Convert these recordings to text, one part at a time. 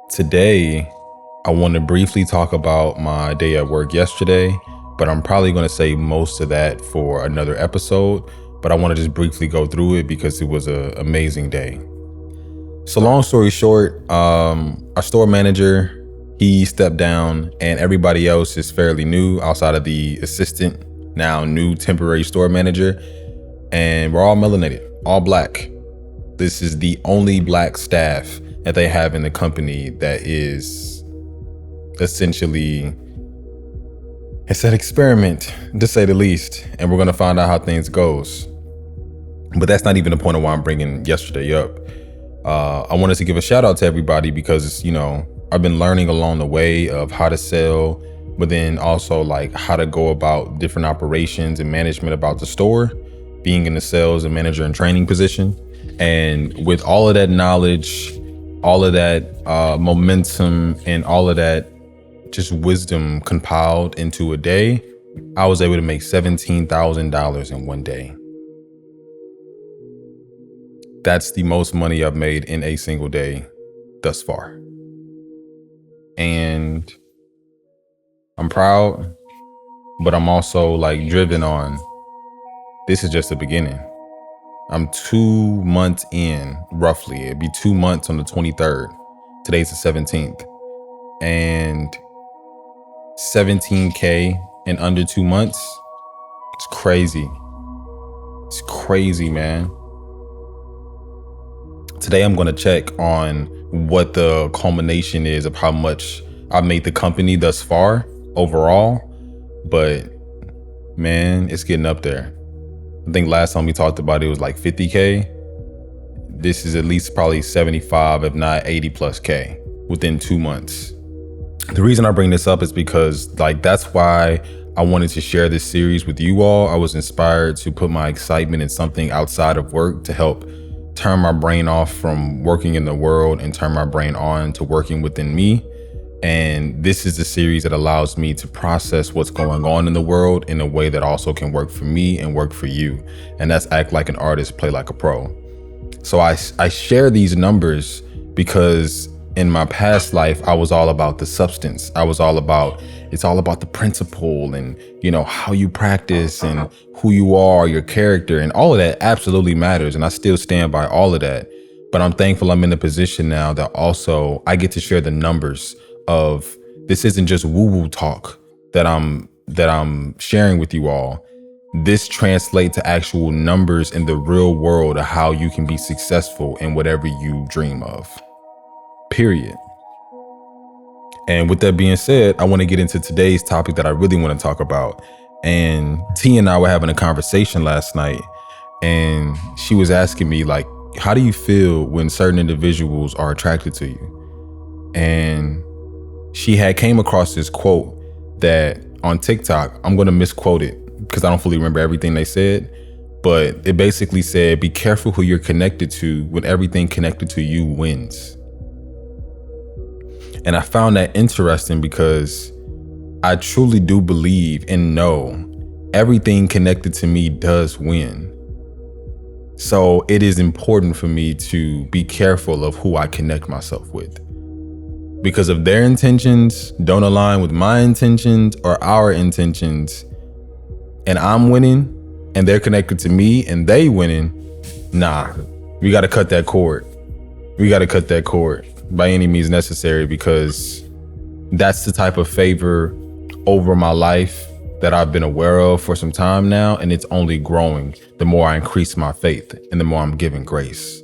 Today, I want to briefly talk about my day at work yesterday, but I'm probably going to save most of that for another episode. But I want to just briefly go through it because it was an amazing day. So long story short, our store manager, he stepped down and everybody else is fairly new outside of the assistant, now new temporary store manager. And we're all melanated, all black. This is the only black staff that they have in the company that is essentially, it's an experiment to say the least, and we're going to find out how things goes. But that's not even the point of why I'm bringing yesterday up. I wanted to give a shout out to everybody because, I've been learning along the way of how to sell, but then also like how to go about different operations and management about the store, being in the sales and manager and training position. And with all of that knowledge, all of that momentum and all of that just wisdom compiled into a day, I was able to make $17,000 in one day. That's the most money I've made in a single day thus far. And I'm proud, but I'm also like driven on, this is just the beginning. I'm 2 months in, roughly. It'd be 2 months on the 23rd. Today's the 17th. And 17K in under 2 months. It's crazy. It's crazy, man. Today I'm going to check on what the culmination is of how much I made the company thus far overall. But man, it's getting up there. I think last time we talked about it was like 50K. This is at least probably 75, if not 80 plus K within 2 months. The reason I bring this up is because that's why I wanted to share this series with you all. I was inspired to put my excitement in something outside of work to help turn my brain off from working in the world and turn my brain on to working within me. And this is the series that allows me to process what's going on in the world in a way that also can work for me and work for you. And that's act like an artist, play like a pro. So I share these numbers because in my past life, I was all about the substance. It's all about the principle and, how you practice and who you are, your character, and all of that absolutely matters. And I still stand by all of that. But I'm thankful I'm in a position now that also I get to share the numbers of this isn't just woo-woo talk that I'm sharing with you all. This translates to actual numbers in the real world of how you can be successful in whatever you dream of. Period. And with that being said, I want to get into today's topic that I really want to talk about. And T and I were having a conversation last night, and she was asking me how do you feel when certain individuals are attracted to you? And she had came across this quote that on TikTok, I'm going to misquote it because I don't fully remember everything they said, but it basically said, be careful who you're connected to when everything connected to you wins. And I found that interesting because I truly do believe and know everything connected to me does win. So it is important for me to be careful of who I connect myself with. Because if their intentions don't align with my intentions or our intentions, and I'm winning and they're connected to me and they winning, we got to cut that cord. We got to cut that cord by any means necessary, because that's the type of favor over my life that I've been aware of for some time now. And it's only growing the more I increase my faith and the more I'm giving grace.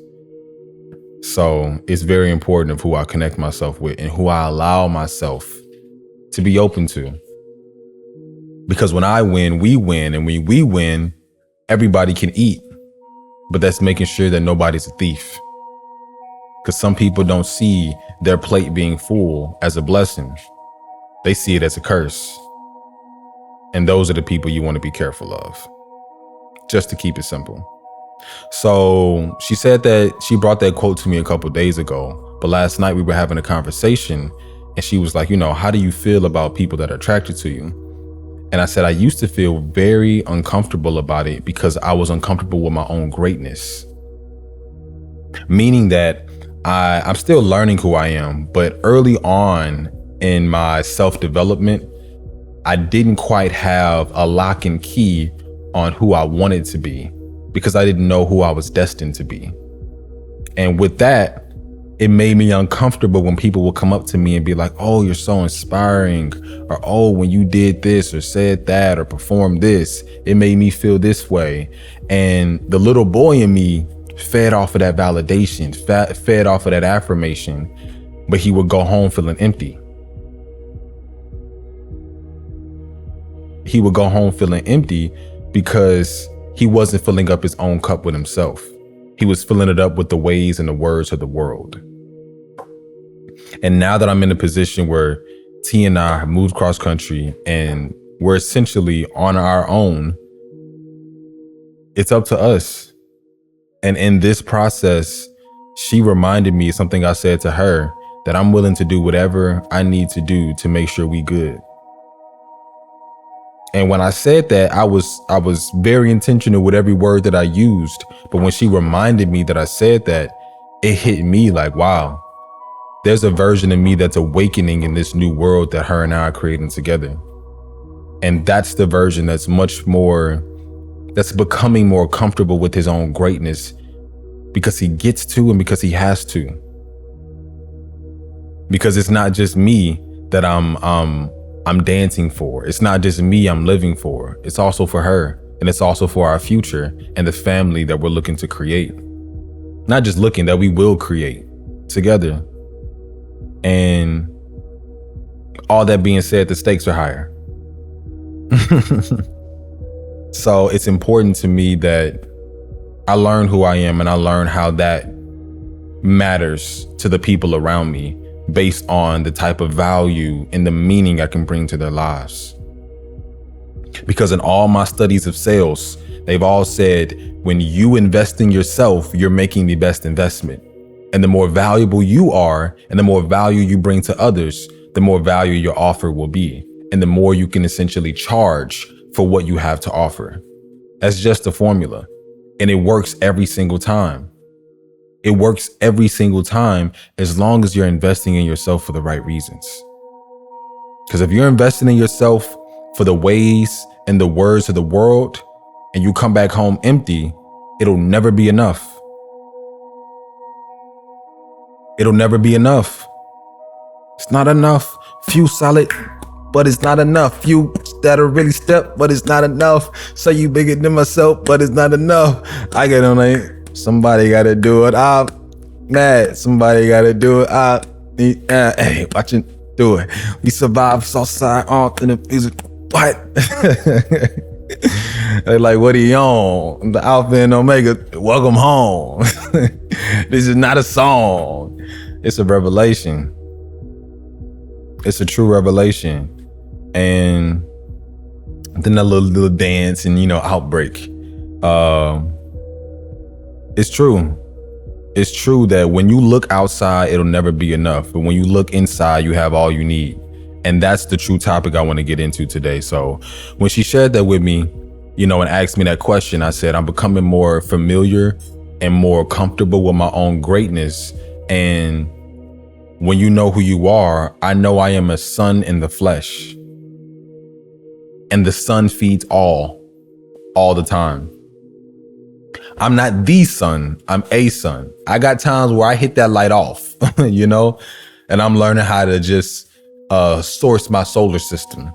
So it's very important of who I connect myself with and who I allow myself to be open to. Because when I win, we win. And when we win, everybody can eat. But that's making sure that nobody's a thief. Because some people don't see their plate being full as a blessing. They see it as a curse. And those are the people you want to be careful of. Just to keep it simple. So she said that she brought that quote to me a couple days ago, but last night we were having a conversation and she was like, how do you feel about people that are attracted to you? And I said, I used to feel very uncomfortable about it because I was uncomfortable with my own greatness. Meaning that I'm still learning who I am, but early on in my self-development, I didn't quite have a lock and key on who I wanted to be because I didn't know who I was destined to be. And with that, it made me uncomfortable when people would come up to me and be like, oh, you're so inspiring, or oh, when you did this or said that or performed this, it made me feel this way. And the little boy in me fed off of that validation, fed off of that affirmation, but he would go home feeling empty. He would go home feeling empty because he wasn't filling up his own cup with himself. He was filling it up with the ways and the words of the world. And now that I'm in a position where T and I have moved cross country and we're essentially on our own, it's up to us. And in this process, she reminded me of something I said to her, that I'm willing to do whatever I need to do to make sure we good. And when I said that, I was very intentional with every word that I used. But when she reminded me that I said that, it hit me like, wow, there's a version of me that's awakening in this new world that her and I are creating together. And that's the version that's that's becoming more comfortable with his own greatness because he gets to and because he has to. Because it's not just me that I'm dancing for. It's not just me I'm living for. It's also for her. And it's also for our future and the family that we're looking to create. Not just looking, that we will create together. And all that being said, the stakes are higher. So it's important to me that I learn who I am and I learn how that matters to the people around me based on the type of value and the meaning I can bring to their lives. Because in all my studies of sales, they've all said, when you invest in yourself, you're making the best investment. And the more valuable you are and the more value you bring to others, the more value your offer will be. And the more you can essentially charge for what you have to offer. That's just a formula. And it works every single time. It works every single time as long as you're investing in yourself for the right reasons. Because if you're investing in yourself for the ways and the words of the world and you come back home empty, it'll never be enough. It'll never be enough. It's not enough. Few solid, but it's not enough. Few that'll really step, but it's not enough. Say you bigger than myself, but it's not enough. I get on it. Somebody gotta do it. I'm mad. Somebody gotta do it. Hey, watch it do it. We survive Southside on in the music. What? They're like, what are you on? The Alpha and Omega. Welcome home. This is not a song. It's a revelation. It's a true revelation. And then a little dance and, outbreak. It's true. It's true that when you look outside, it'll never be enough. But when you look inside, you have all you need. And that's the true topic I want to get into today. So when she shared that with me, and asked me that question, I said, I'm becoming more familiar and more comfortable with my own greatness. And when you know who you are, I know I am a son in the flesh. And the son feeds all the time. I'm not the son, I'm a son. I got times where I hit that light off, and I'm learning how to just source my solar system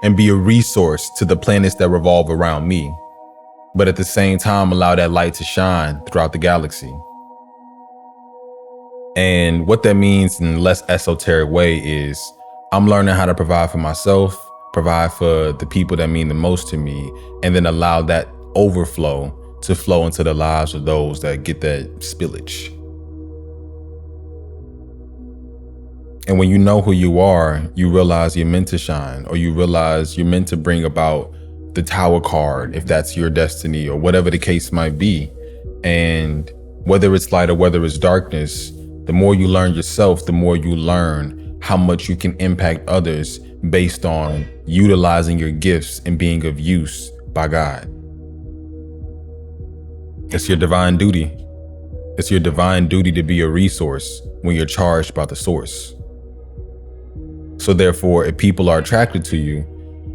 and be a resource to the planets that revolve around me. But at the same time, allow that light to shine throughout the galaxy. And what that means in a less esoteric way is I'm learning how to provide for myself, provide for the people that mean the most to me, and then allow that overflow to flow into the lives of those that get that spillage. And when you know who you are, you realize you're meant to shine, or you realize you're meant to bring about the Tower card, if that's your destiny, or whatever the case might be. And whether it's light or whether it's darkness, the more you learn yourself, the more you learn how much you can impact others based on utilizing your gifts and being of use by God. It's your divine duty. It's your divine duty to be a resource when you're charged by the source. So therefore, if people are attracted to you,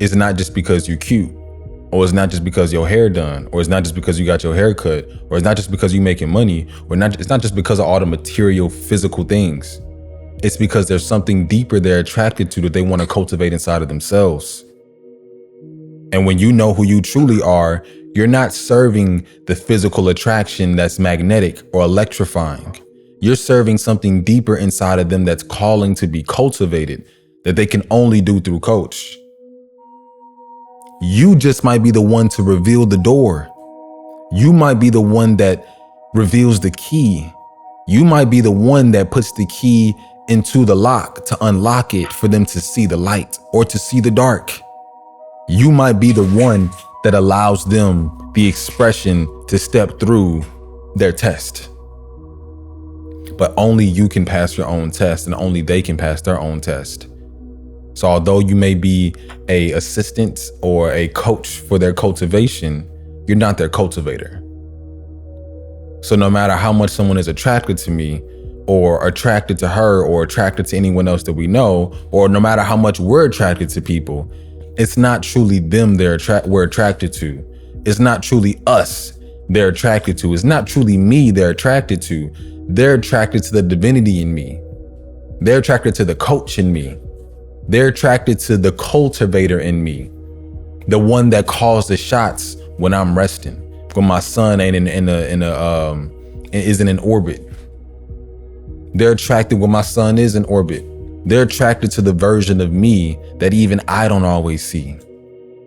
it's not just because you're cute, or it's not just because your hair done, or it's not just because you got your hair cut, or it's not just because you making money, it's not just because of all the material, physical things. It's because there's something deeper they're attracted to that they want to cultivate inside of themselves. And when you know who you truly are, you're not serving the physical attraction that's magnetic or electrifying. You're serving something deeper inside of them that's calling to be cultivated, that they can only do through coach. You just might be the one to reveal the door. You might be the one that reveals the key. You might be the one that puts the key into the lock to unlock it for them to see the light or to see the dark. You might be the one that allows them the expression to step through their test. But only you can pass your own test, and only they can pass their own test. So although you may be an assistant or a coach for their cultivation, you're not their cultivator. So no matter how much someone is attracted to me, or attracted to her, or attracted to anyone else that we know, or no matter how much we're attracted to people, it's not truly them we're attracted to. It's not truly us they're attracted to. It's not truly me they're attracted to. They're attracted to the divinity in me. They're attracted to the coach in me. They're attracted to the cultivator in me. The one that calls the shots when I'm resting, when my sun ain't isn't in orbit. They're attracted when my sun is in orbit. They're attracted to the version of me that even I don't always see.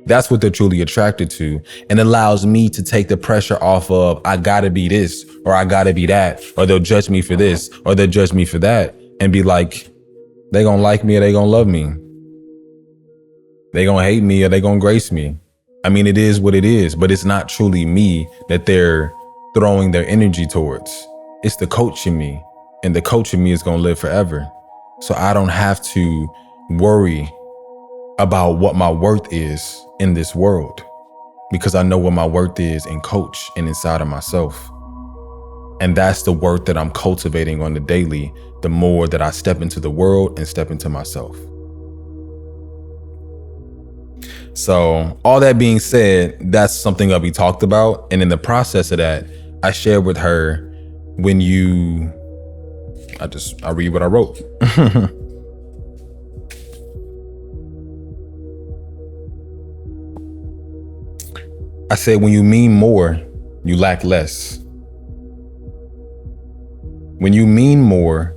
That's what they're truly attracted to, and allows me to take the pressure off of, I gotta be this, or I gotta be that, or they'll judge me for this, or they'll judge me for that, and be like, they gonna like me or they gonna love me. They gonna hate me or they gonna grace me. I mean, it is what it is, but it's not truly me that they're throwing their energy towards. It's the coach in me, and the coach in me is gonna live forever. So I don't have to worry about what my worth is in this world, because I know what my worth is in coach and inside of myself. And that's the worth that I'm cultivating on the daily, the more that I step into the world and step into myself. So all that being said, that's something that we talked about. And in the process of that, I shared with her, I read what I wrote. I said, when you mean more, you lack less. When you mean more,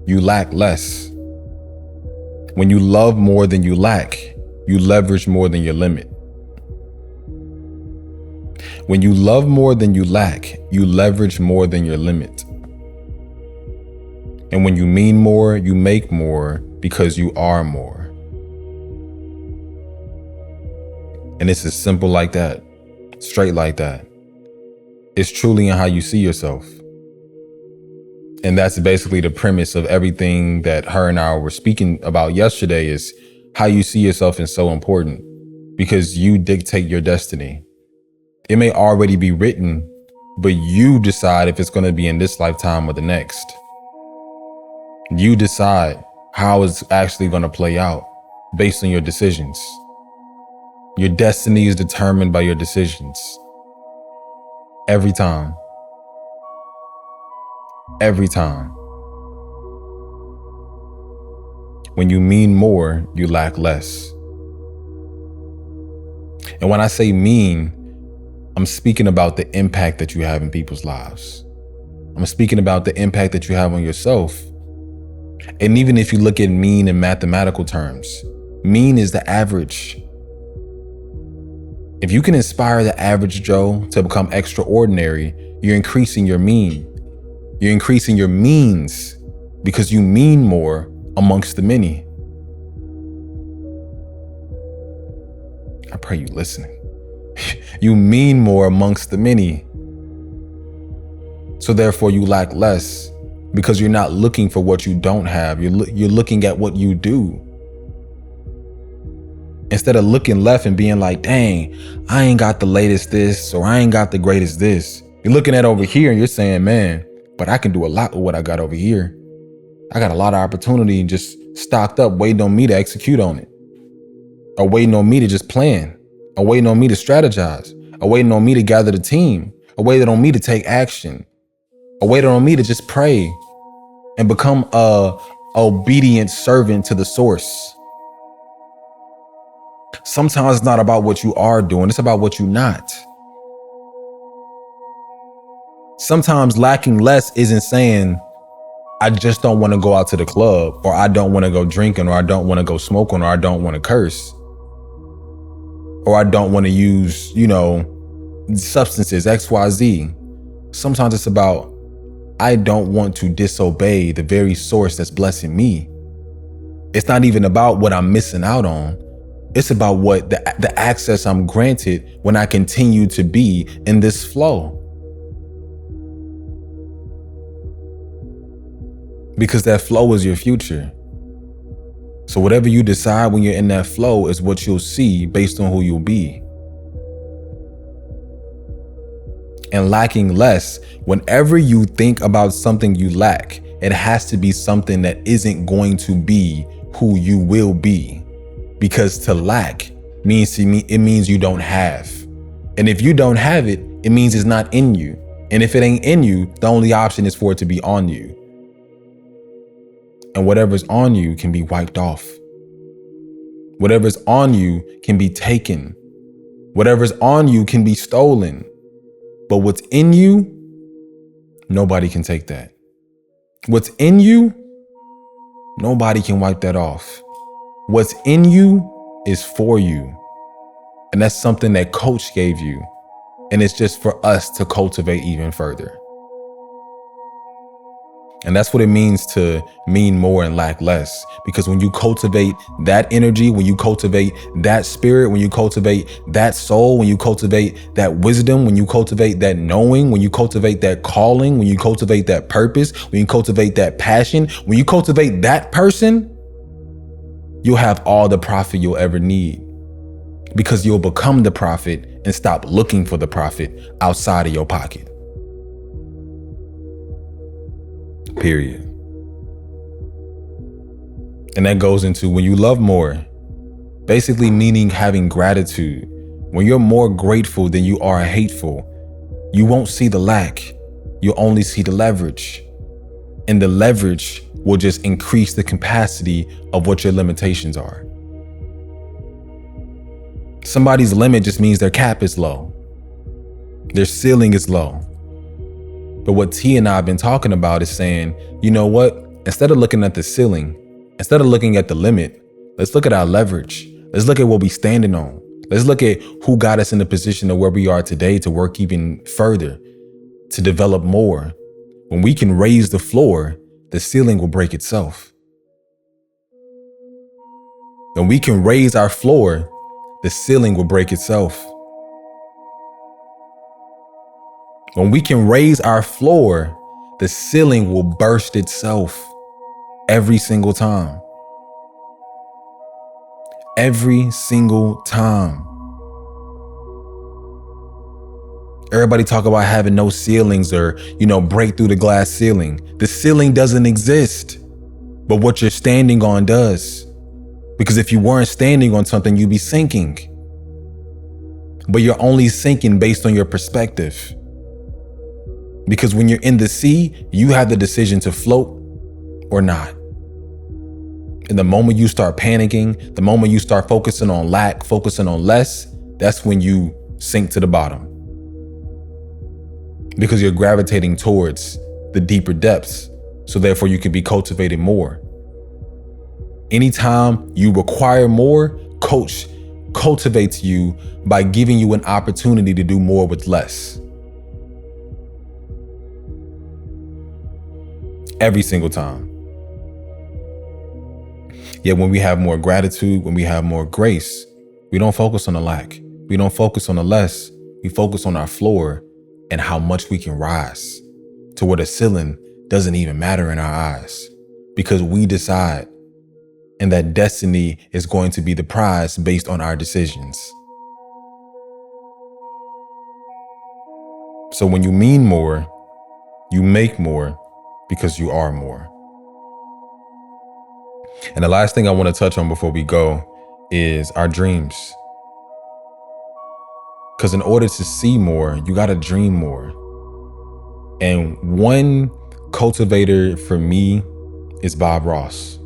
you lack less. When you love more than you lack, you leverage more than your limit. When you love more than you lack, you leverage more than your limit. And when you mean more, you make more because you are more. And it's as simple like that, straight like that. It's truly in how you see yourself. And that's basically the premise of everything that her and I were speaking about yesterday, is how you see yourself is so important, because you dictate your destiny. It may already be written, but you decide if it's going to be in this lifetime or the next. You decide how it's actually going to play out based on your decisions. Your destiny is determined by your decisions. Every time. Every time. When you mean more, you lack less. And when I say mean, I'm speaking about the impact that you have in people's lives. I'm speaking about the impact that you have on yourself. And even if you look at mean in mathematical terms, mean is the average. If you can inspire the average Joe to become extraordinary, you're increasing your mean. You're increasing your means, because you mean more amongst the many. I pray you listening. You mean more amongst the many. So therefore you lack less, because you're not looking for what you don't have. You're looking at what you do. Instead of looking left and being like, dang, I ain't got the latest this, or I ain't got the greatest this. You're looking at over here and you're saying, man, but I can do a lot with what I got over here. I got a lot of opportunity just stocked up, waiting on me to execute on it, or waiting on me to just plan, or waiting on me to strategize, or waiting on me to gather the team, or waiting on me to take action, or waiting on me to just pray and become a obedient servant to the source. Sometimes it's not about what you are doing, it's about what you're not. Sometimes lacking less isn't saying, I just don't want to go out to the club, or I don't want to go drinking, or I don't want to go smoking, or I don't want to curse, or I don't want to use, substances, XYZ. Sometimes it's about, I don't want to disobey the very source that's blessing me. It's not even about what I'm missing out on. It's about what the access I'm granted when I continue to be in this flow. Because that flow is your future. So whatever you decide when you're in that flow is what you'll see based on who you'll be. And lacking less, whenever you think about something you lack, it has to be something that isn't going to be who you will be. Because to lack means to me, it means you don't have. And if you don't have it, it means it's not in you. And if it ain't in you, the only option is for it to be on you. And whatever's on you can be wiped off. Whatever's on you can be taken. Whatever's on you can be stolen. But what's in you, nobody can take that. What's in you, nobody can wipe that off. What's in you is for you. And that's something that Coach gave you. And it's just for us to cultivate even further. And that's what it means to mean more and lack less. Because when you cultivate that energy, when you cultivate that spirit, when you cultivate that soul, when you cultivate that wisdom, when you cultivate that knowing, when you cultivate that calling, when you cultivate that purpose, when you cultivate that passion, when you cultivate that person, you'll have all the profit you'll ever need. Because you'll become the profit and stop looking for the profit outside of your pocket. Period. And that goes into when you love more, basically meaning having gratitude. When you're more grateful than you are hateful, you won't see the lack. You'll only see the leverage. And the leverage will just increase the capacity of what your limitations are. Somebody's limit just means their cap is low. Their ceiling is low. But what T and I have been talking about is saying, you know what? Instead of looking at the ceiling, instead of looking at the limit, let's look at our leverage. Let's look at what we're standing on. Let's look at who got us in the position of where we are today to work even further, to develop more. When we can raise the floor, the ceiling will break itself. When we can raise our floor, the ceiling will break itself. When we can raise our floor, the ceiling will burst itself every single time. Every single time. Everybody talk about having no ceilings or, break through the glass ceiling. The ceiling doesn't exist, but what you're standing on does. Because if you weren't standing on something, you'd be sinking. But you're only sinking based on your perspective. Because when you're in the sea, you have the decision to float or not. And the moment you start panicking, the moment you start focusing on lack, focusing on less, that's when you sink to the bottom. Because you're gravitating towards the deeper depths. So therefore you can be cultivating more. Anytime you require more, Coach cultivates you by giving you an opportunity to do more with less. Every single time. Yet when we have more gratitude, when we have more grace, we don't focus on the lack. We don't focus on the less. We focus on our floor and how much we can rise to where the ceiling doesn't even matter in our eyes, because we decide, and that destiny is going to be the prize based on our decisions. So when you mean more, You make more because you are more. And the last thing I want to touch on before we go is our dreams. Because in order to see more, you got to dream more. And one cultivator for me is Bob Ross.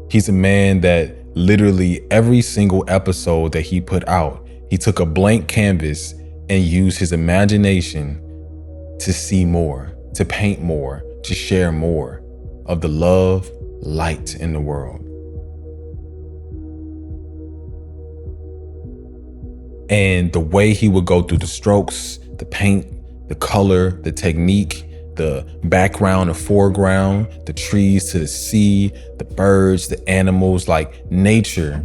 He's a man that literally every single episode that he put out, he took a blank canvas and used his imagination to see more, to paint more, to share more of the love, light in the world. And the way he would go through the strokes, the paint, the color, the technique, the background and foreground, the trees to the sea, the birds, the animals, like nature.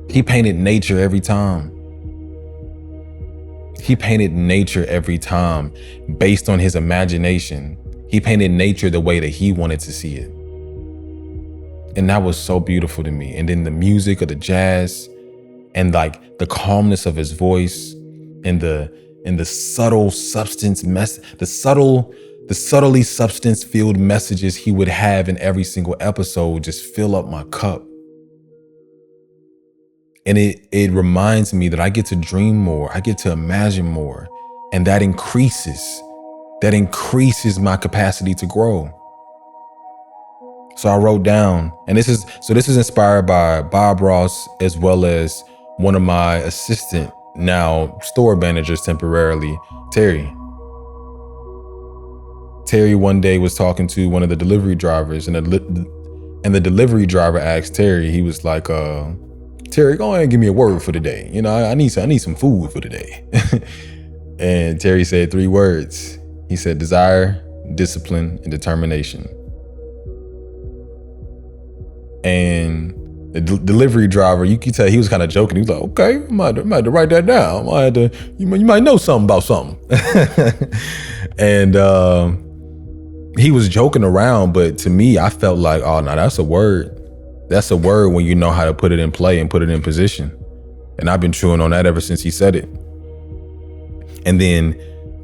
He painted nature every time. He painted nature every time based on his imagination. He painted nature the way that he wanted to see it. And that was so beautiful to me. And then the music of the jazz and like the calmness of his voice and the subtle substance the subtly substance filled messages he would have in every single episode just fill up my cup. And it reminds me that I get to dream more, I get to imagine more, and that increases my capacity to grow. So I wrote down, and this is inspired by Bob Ross as well as one of my assistant, now store managers temporarily, Terry. Terry one day was talking to one of the delivery drivers, and the delivery driver asked Terry, he was like, Terry, go ahead and give me a word for today. You know, I need some food for today. And Terry said 3 words. He said desire, discipline, and determination. And the delivery driver, you could tell he was kind of joking. He was like, okay, I might have to write that down. You might know something about something. And he was joking around, but to me, I felt like, oh, no, that's a word. That's a word when you know how to put it in play and put it in position. And I've been chewing on that ever since he said it. And then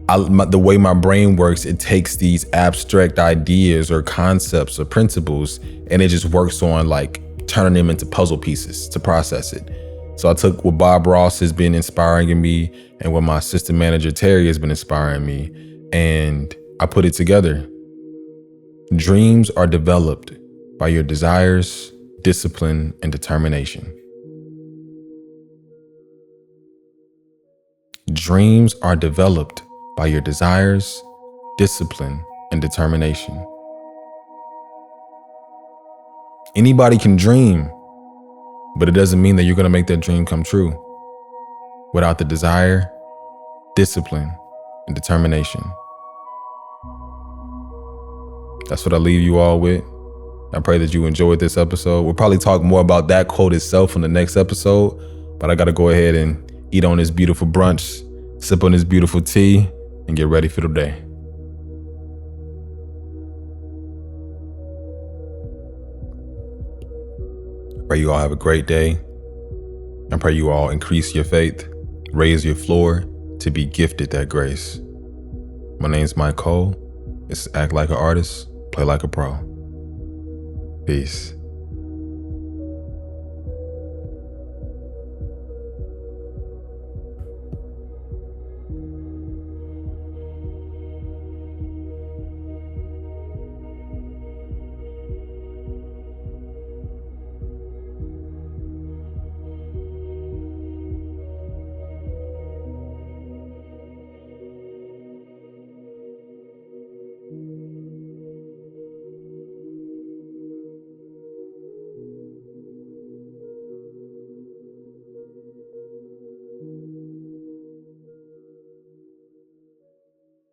the way my brain works, it takes these abstract ideas or concepts or principles, and it just works on like turning them into puzzle pieces to process it. So I took what Bob Ross has been inspiring in me and what my assistant manager Terry has been inspiring me, and I put it together. Dreams are developed by your desires, discipline, and determination. Dreams are developed by your desires, discipline, and determination. Anybody can dream, but it doesn't mean that you're going to make that dream come true without the desire, discipline, and determination. That's what I leave you all with. I pray that you enjoyed this episode. We'll probably talk more about that quote itself in the next episode, but I got to go ahead and eat on this beautiful brunch, sip on this beautiful tea, and get ready for the day. Pray you all have a great day. I pray you all increase your faith, raise your floor to be gifted that grace. My name's MyCol. It's Act Like an Artist, Play Like a Pro. Peace.